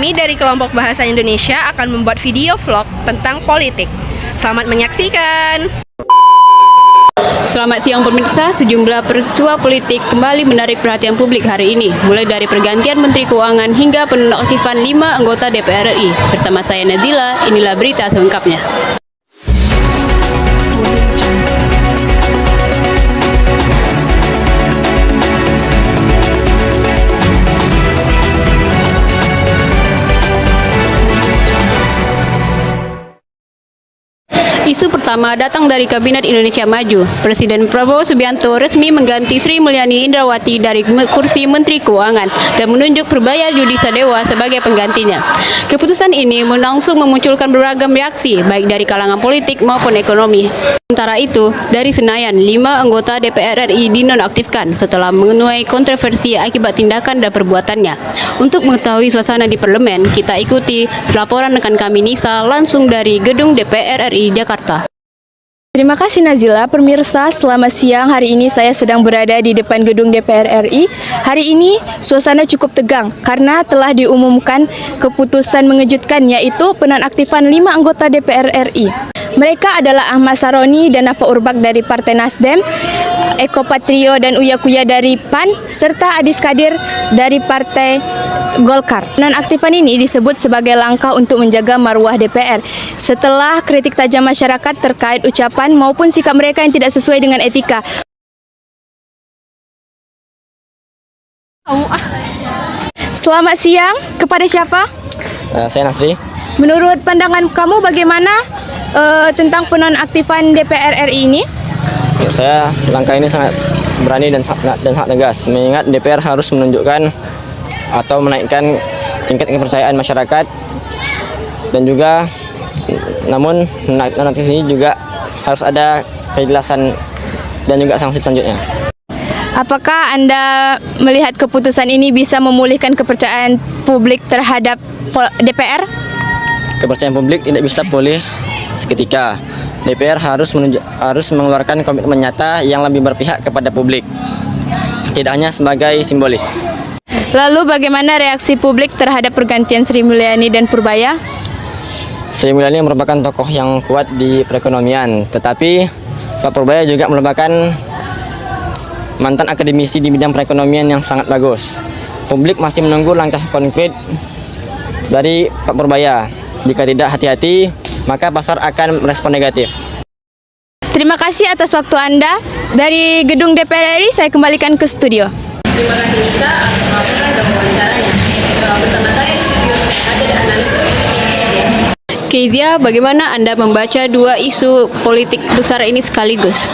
Kami dari kelompok Bahasa Indonesia akan membuat video vlog tentang politik. Selamat menyaksikan. Selamat siang pemirsa, sejumlah peristiwa politik kembali menarik perhatian publik hari ini, mulai dari pergantian Menteri Keuangan hingga penonaktifan 5 anggota DPR RI. Bersama saya Nazila, inilah berita selengkapnya. Isu pertama datang dari Kabinet Indonesia Maju. Presiden Prabowo Subianto resmi mengganti Sri Mulyani Indrawati dari kursi Menteri Keuangan dan menunjuk Purbaya Yudi Sadewa sebagai penggantinya. Keputusan ini langsung memunculkan beragam reaksi, baik dari kalangan politik maupun ekonomi. Sementara itu, dari Senayan, 5 anggota DPR RI dinonaktifkan setelah menuai kontroversi akibat tindakan dan perbuatannya. Untuk mengetahui suasana di parlemen, kita ikuti laporan rekan kami Nisa langsung dari gedung DPR RI Jakarta. Terima kasih Nazila. Pemirsa, selamat siang. Hari ini saya sedang berada di depan gedung DPR RI. Hari ini suasana cukup tegang karena telah diumumkan keputusan mengejutkan, yaitu penonaktifan 5 anggota DPR RI. Mereka adalah Ahmad Saroni dan Nafa Urbach dari Partai Nasdem, Eko Patrio dan Uya Kuya dari PAN, serta Adis Kadir dari Partai Golkar. Nonaktifan ini disebut sebagai langkah untuk menjaga marwah DPR setelah kritik tajam masyarakat terkait ucapan maupun sikap mereka yang tidak sesuai dengan etika. Selamat siang, kepada siapa? Saya Nasri. Menurut pandangan kamu bagaimana tentang penonaktifan DPR RI ini? Menurut saya langkah ini sangat berani dan sangat tegas, mengingat DPR harus menunjukkan atau menaikkan tingkat kepercayaan masyarakat, dan juga namun nonaktif ini juga harus ada kejelasan dan juga sanksi selanjutnya. Apakah Anda melihat keputusan ini bisa memulihkan kepercayaan publik terhadap DPR? Kepercayaan publik tidak bisa pulih seketika. DPR harus mengeluarkan komitmen nyata yang lebih berpihak kepada publik, tidak hanya sebagai simbolis. Lalu bagaimana reaksi publik terhadap pergantian Sri Mulyani dan Purbaya? Sri Mulyani merupakan tokoh yang kuat di perekonomian, tetapi Pak Purbaya juga merupakan mantan akademisi di bidang perekonomian yang sangat bagus. Publik masih menunggu langkah konkret dari Pak Purbaya. Jika tidak hati-hati, maka pasar akan merespon negatif. Terima kasih atas waktu Anda. Dari gedung DPR RI, saya kembalikan ke studio. Terima kasih Nisa atas laporan dan wawancaranya. Bersama saya di studio ada analis politik Kezia, bagaimana Anda membaca dua isu politik besar ini sekaligus?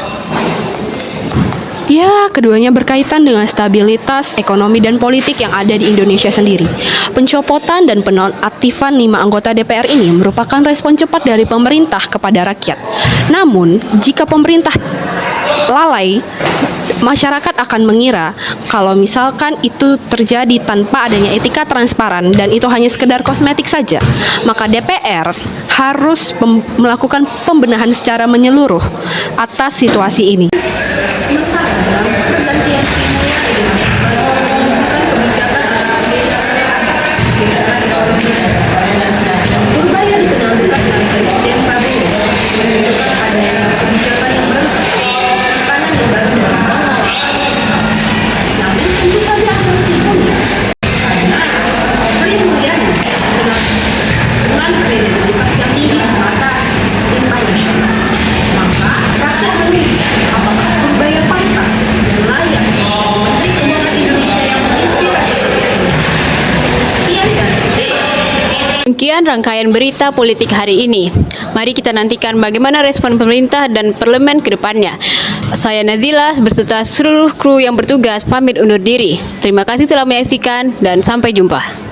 Ya, keduanya berkaitan dengan stabilitas ekonomi dan politik yang ada di Indonesia sendiri. Pencopotan dan penonaktifan 5 anggota DPR ini merupakan respon cepat dari pemerintah kepada rakyat. Namun, jika pemerintah lalai, masyarakat akan mengira kalau misalkan itu terjadi tanpa adanya etika transparan dan itu hanya sekedar kosmetik saja, maka DPR harus melakukan pembenahan secara menyeluruh atas situasi ini. Sementara dalam pergantian Sri Mulyani menunjukkan kebijakan geseran ekonomi dan Purbaya dikenal dekat dengan Presiden Prabowo, menunjukkan adanya kebijakan yang baru tekanan yang baru dalam pengelolaan fiskal. Namun tentu saja akan resikonya karena Sri Mulyani dikenal dengan kredibilitas yang tinggi di mata internasional. Maka rakyat menilai apakah Purbaya pantas dan layak menjadi Menteri Keuangan Indonesia yang menginspirasi rakyat. Sekian dari Demikian rangkaian berita politik hari ini. Mari kita nantikan bagaimana respon pemerintah dan parlemen ke depannya. Saya Nazila beserta seluruh kru yang bertugas pamit undur diri. Terima kasih telah menyaksikan dan sampai jumpa.